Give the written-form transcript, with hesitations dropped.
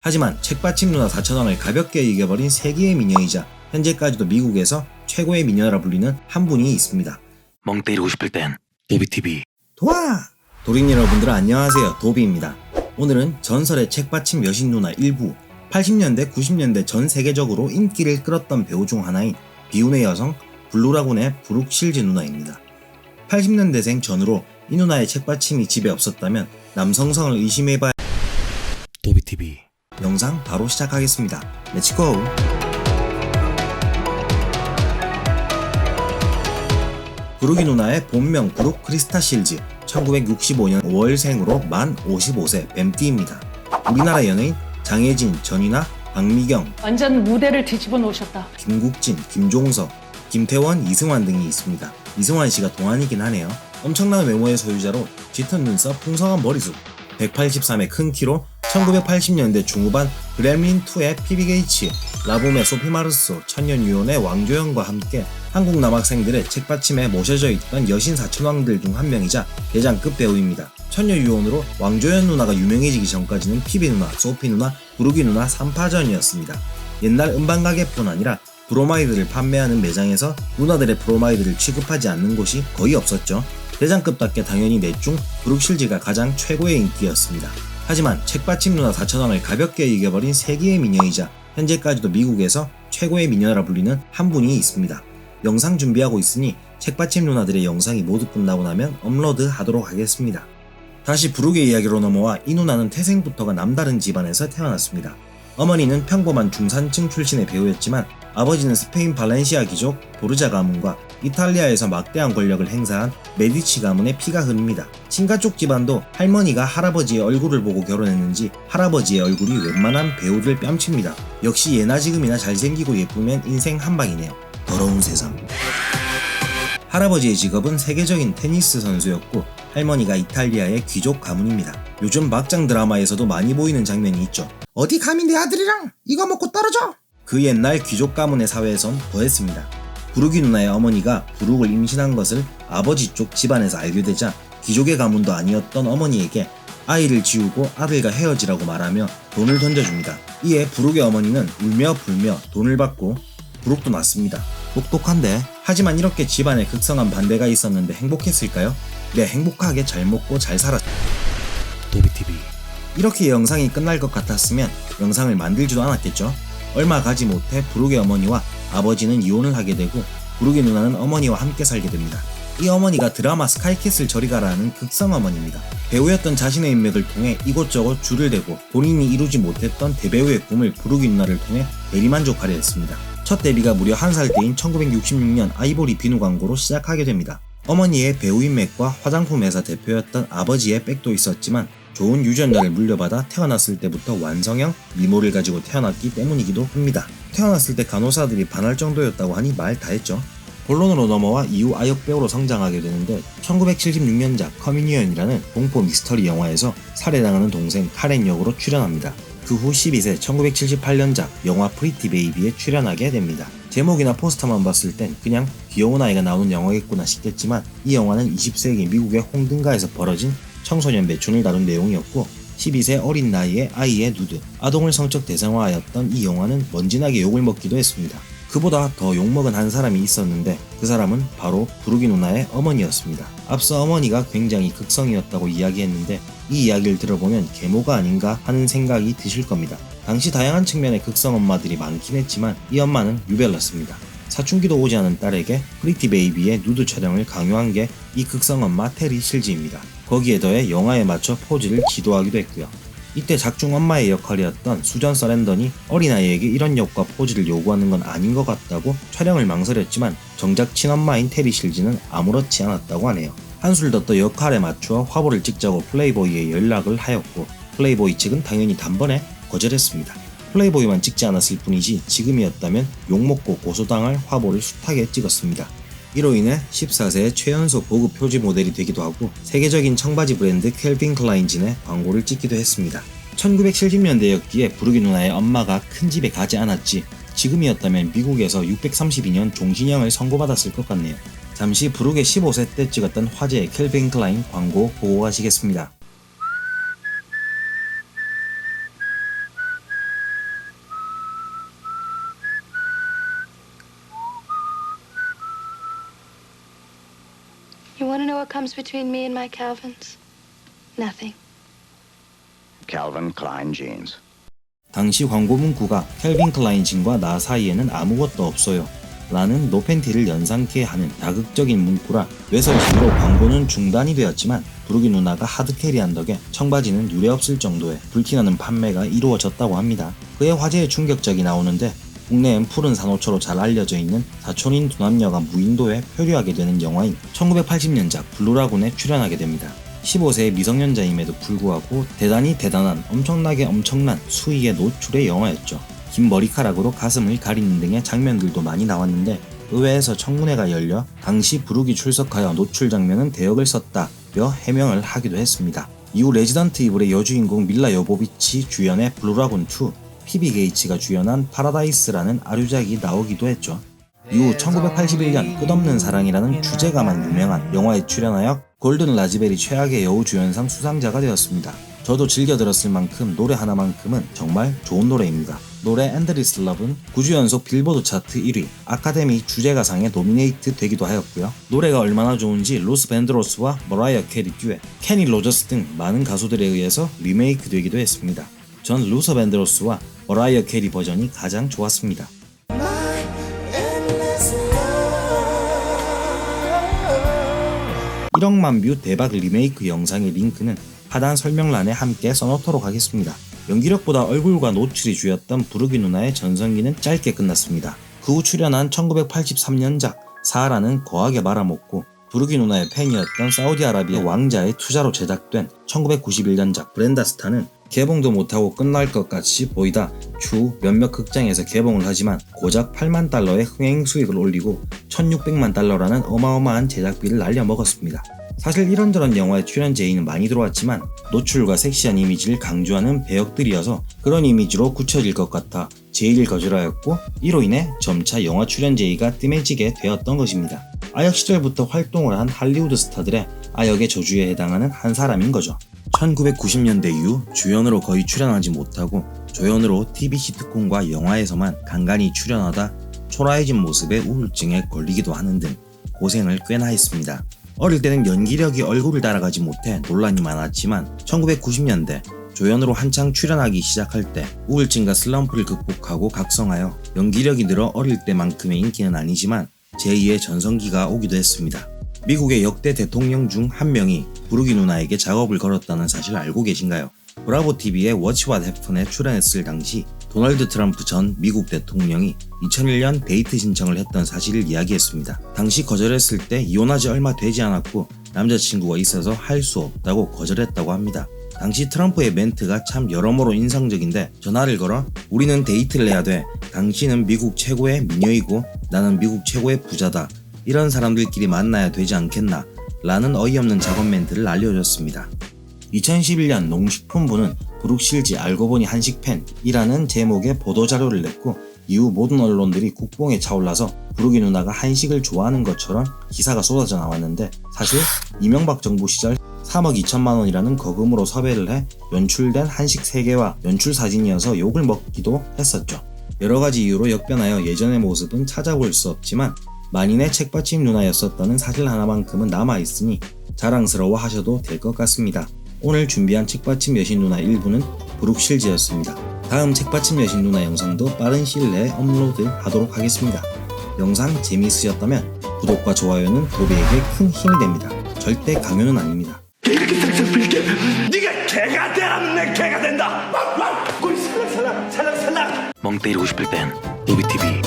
하지만 책받침 누나 4,000원을 가볍게 이겨버린 세기의 미녀이자 현재까지도 미국에서 최고의 미녀라 불리는 한 분이 있습니다. 멍 때리고 싶을 땐 도비TV. 도와! 도린 여러분들 안녕하세요. 도비입니다. 오늘은 전설의 책받침 여신 누나 일부 80년대 90년대 전 세계적으로 인기를 끌었던 배우 중 하나인 비운의 여성 블루라군의 브룩 실즈 누나입니다. 80년대생 전후로 이 누나의 책받침이 집에 없었다면 남성성을 의심해봐야 도비TV. 영상 바로 시작하겠습니다. 렛츠고! 브룩이 누나의 본명 브룩 크리스타 실즈, 1965년 5월생으로 만 55세 뱀띠입니다. 우리나라 연예인 장혜진, 전이나, 박미경, 완전 무대를 뒤집어 놓으셨다. 김국진, 김종서, 김태원, 이승환 등이 있습니다. 이승환 씨가 동안이긴 하네요. 엄청난 외모의 소유자로 짙은 눈썹, 풍성한 머리숱, 183의 큰 키로 1980년대 중후반 그렘린2의 피비 게이츠, 라붐의 소피 마르소, 천년유혼의 왕조연과 함께 한국 남학생들의 책받침에 모셔져 있던 여신 사천왕들 중 한 명이자 대장급 배우입니다. 천년유혼으로 왕조연 누나가 유명해지기 전까지는 피비 누나, 소피 누나, 브룩이 누나 3파전이었습니다. 옛날 음반가게뿐 아니라 브로마이드를 판매하는 매장에서 누나들의 브로마이드를 취급하지 않는 곳이 거의 없었죠. 대장급답게 당연히 넷 중 브룩 실즈가 가장 최고의 인기였습니다. 하지만 책받침 누나 4,000원을 가볍게 이겨버린 세기의 미녀이자 현재까지도 미국에서 최고의 미녀라 불리는 한 분이 있습니다. 영상 준비하고 있으니 책받침 누나들의 영상이 모두 끝나고 나면 업로드 하도록 하겠습니다. 다시 브룩의 이야기로 넘어와 이 누나는 태생부터가 남다른 집안에서 태어났습니다. 어머니는 평범한 중산층 출신의 배우였지만 아버지는 스페인 발렌시아 귀족 보르자 가문과 이탈리아에서 막대한 권력을 행사한 메디치 가문의 피가 흐릅니다. 친가 쪽 집안도 할머니가 할아버지의 얼굴을 보고 결혼했는지 할아버지의 얼굴이 웬만한 배우들 뺨칩니다. 역시 예나 지금이나 잘생기고 예쁘면 인생 한방이네요. 더러운 세상. 할아버지의 직업은 세계적인 테니스 선수였고 할머니가 이탈리아의 귀족 가문입니다. 요즘 막장 드라마에서도 많이 보이는 장면이 있죠. 어디 감히 내 아들이랑 이거 먹고 떨어져! 그 옛날 귀족 가문의 사회에선 더했습니다. 브룩이 누나의 어머니가 브룩을 임신한 것을 아버지 쪽 집안에서 알게 되자 귀족의 가문도 아니었던 어머니에게 아이를 지우고 아들과 헤어지라고 말하며 돈을 던져줍니다. 이에 브룩의 어머니는 울며 불며 돈을 받고 브룩도 낳습니다. 똑똑한데? 하지만 이렇게 집안에 극성한 반대가 있었는데 행복했을까요? 네, 행복하게 잘 먹고 잘 살았죠. 도비TV. 이렇게 영상이 끝날 것 같았으면 영상을 만들지도 않았겠죠. 얼마 가지 못해 브룩의 어머니와 아버지는 이혼을 하게 되고 브룩의 누나는 어머니와 함께 살게 됩니다. 이 어머니가 드라마 스카이캐슬 저리 가라는 극성 어머니입니다. 배우였던 자신의 인맥을 통해 이곳저곳 줄을 대고 본인이 이루지 못했던 대배우의 꿈을 브룩이 누나를 통해 대리만족하려 했습니다. 첫 데뷔가 무려 1살 때인 1966년 아이보리 비누 광고로 시작하게 됩니다. 어머니의 배우 인맥과 화장품 회사 대표였던 아버지의 백도 있었지만 좋은 유전자를 물려받아 태어났을 때부터 완성형 미모를 가지고 태어났기 때문이기도 합니다. 태어났을 때 간호사들이 반할 정도였다고 하니 말 다했죠. 본론으로 넘어와 이후 아역 배우로 성장하게 되는데 1976년작 커뮤니언이라는 공포 미스터리 영화에서 살해당하는 동생 카렌 역으로 출연합니다. 그 후 12세 1978년작 영화 프리티 베이비에 출연하게 됩니다. 제목이나 포스터만 봤을 땐 그냥 귀여운 아이가 나오는 영화겠구나 싶겠지만 이 영화는 20세기 미국의 홍등가에서 벌어진 청소년 매춘을 다룬 내용이었고 12세 어린 나이에 아이의 누드, 아동을 성적 대상화하였던 이 영화는 먼지나게 욕을 먹기도 했습니다. 그보다 더 욕먹은 한 사람이 있었는데 그 사람은 바로 브룩이 누나의 어머니였습니다. 앞서 어머니가 굉장히 극성이었다고 이야기했는데 이 이야기를 들어보면 계모가 아닌가 하는 생각이 드실 겁니다. 당시 다양한 측면의 극성 엄마들이 많긴 했지만 이 엄마는 유별났습니다. 사춘기도 오지 않은 딸에게 프리티 베이비의 누드 촬영을 강요한 게 이 극성 엄마 테리 실즈입니다. 거기에 더해 영화에 맞춰 포즈를 지도하기도 했고요. 이때 작중 엄마의 역할이었던 수전 서랜던이 어린아이에게 이런 역과 포즈를 요구하는 건 아닌 것 같다고 촬영을 망설였지만 정작 친엄마인 테리 실즈는 아무렇지 않았다고 하네요. 한술 더 떠 역할에 맞추어 화보를 찍자고 플레이보이에 연락을 하였고 플레이보이 측은 당연히 단번에 거절했습니다. 플레이보이만 찍지 않았을 뿐이지 지금이었다면 욕먹고 고소당할 화보를 숱하게 찍었습니다. 이로 인해 14세의 최연소 고급 표지 모델이 되기도 하고 세계적인 청바지 브랜드 캘빈 클라인진의 광고를 찍기도 했습니다. 1970년대였기에 브룩이 누나의 엄마가 큰 집에 가지 않았지 지금이었다면 미국에서 632년 종신형을 선고받았을 것 같네요. 잠시 브룩의 15세 때 찍었던 화제의 캘빈 클라인 광고 보고 가시겠습니다. want to know what comes between me and my Calvins? Nothing. Calvin Klein jeans. 당시 광고 문구가 캘빈 클라인 진과 나 사이에는 아무것도 없어요 라는 노팬티를 연상케 하는 자극적인 문구라 외설적으로 광고는 중단이 되었지만 부르기 누나가 하드캐리한 덕에 청바지는 유례없을 정도의 불티나는 판매가 이루어졌다고 합니다. 그의 화제에 충격적이 나오는데 국내엔 푸른 산호초로 잘 알려져 있는 사촌인 두 남녀가 무인도에 표류하게 되는 영화인 1980년작 블루라군에 출연하게 됩니다. 15세의 미성년자임에도 불구하고 대단히 대단한 엄청난 수위의 노출의 영화였죠. 긴 머리카락으로 가슴을 가리는 등의 장면들도 많이 나왔는데 의회에서 청문회가 열려 당시 부르기 출석하여 노출 장면은 대역을 썼다며 해명을 하기도 했습니다. 이후 레지던트 이블의 여주인공 밀라 요보비치 주연의 블루라군2, 피비 게이츠가 주연한 파라다이스라는 아류작이 나오기도 했죠. 이후 1981년 끝없는 사랑이라는 주제가만 유명한 영화에 출연하여 골든 라즈베리 최악의 여우 주연상 수상자가 되었습니다. 저도 즐겨 들었을 만큼 노래 하나만큼은 정말 좋은 노래입니다. 노래 엔드리스 러브는 9주 연속 빌보드 차트 1위, 아카데미 주제가상에 노미네이트 되기도 하였고요. 노래가 얼마나 좋은지 루스 밴드로스와 머라이어 캐리 듀엣, 케니 로저스 등 많은 가수들에 의해서 리메이크 되기도 했습니다. 전 루스 밴드로스와 머라이어 캐리 버전이 가장 좋았습니다. 1억만 뷰 대박 리메이크 영상의 링크는 하단 설명란에 함께 써놓도록 하겠습니다. 연기력보다 얼굴과 노출이 주였던 부르기 누나의 전성기는 짧게 끝났습니다. 그 후 출연한 1983년작 사하라는 거하게 말아먹고 부르기 누나의 팬이었던 사우디아라비아 왕자의 투자로 제작된 1991년작 브렌다스타는 개봉도 못하고 끝날 것 같이 보이다 추후 몇몇 극장에서 개봉을 하지만 고작 8만 달러의 흥행 수익을 올리고 1600만 달러라는 어마어마한 제작비를 날려먹었습니다. 사실 이런저런 영화에 출연 제의는 많이 들어왔지만 노출과 섹시한 이미지를 강조하는 배역들이어서 그런 이미지로 굳혀질 것 같아 제의를 거절하였고 이로 인해 점차 영화 출연 제의가 뜸해지게 되었던 것입니다. 아역 시절부터 활동을 한 할리우드 스타들의 아역의 저주에 해당하는 한 사람인 거죠. 1990년대 이후 주연으로 거의 출연하지 못하고 조연으로 TV 시트콤과 영화에서만 간간히 출연하다 초라해진 모습에 우울증에 걸리기도 하는 등 고생을 꽤나 했습니다. 어릴 때는 연기력이 얼굴을 따라가지 못해 논란이 많았지만 1990년대 조연으로 한창 출연하기 시작할 때 우울증과 슬럼프를 극복하고 각성하여 연기력이 늘어 어릴 때만큼의 인기는 아니지만 제2의 전성기가 오기도 했습니다. 미국의 역대 대통령 중 한 명이 부르기 누나에게 작업을 걸었다는 사실 알고 계신가요? 브라보TV의 Watch What Happened에 출연했을 당시 도널드 트럼프 전 미국 대통령이 2001년 데이트 신청을 했던 사실을 이야기했습니다. 당시 거절했을 때 이혼하지 얼마 되지 않았고 남자친구가 있어서 할 수 없다고 거절했다고 합니다. 당시 트럼프의 멘트가 참 여러모로 인상적인데 전화를 걸어 우리는 데이트를 해야 돼. 당신은 미국 최고의 미녀이고 나는 미국 최고의 부자다. 이런 사람들끼리 만나야 되지 않겠나 라는 어이없는 작업 멘트를 알려줬습니다. 2011년 농식품부는 브룩실지 알고 보니 한식팬이라는 제목의 보도자료를 냈고 이후 모든 언론들이 국뽕에 차올라서 부르기 누나가 한식을 좋아하는 것처럼 기사가 쏟아져 나왔는데 사실 이명박 정부 시절 3억 2천만 원이라는 거금으로 섭외를 해 연출된 한식 3개와 연출 사진이어서 욕을 먹기도 했었죠. 여러가지 이유로 역변하여 예전의 모습은 찾아볼 수 없지만 만인의 책받침 누나였었다는 사실 하나만큼은 남아있으니 자랑스러워 하셔도 될 것 같습니다. 오늘 준비한 책받침 여신 누나 1부는 브룩실즈였습니다. 다음 책받침 여신 누나 영상도 빠른 시일 내에 업로드 하도록 하겠습니다. 영상 재미있으셨다면 구독과 좋아요는 도비에게 큰 힘이 됩니다. 절대 강요는 아닙니다. 이렇게 싹싹 빌게 네가 개가 되라면 내 개가 된다. 꼴 살랑살랑 살랑살랑. 멍 때리고 싶을 땐 도비TV.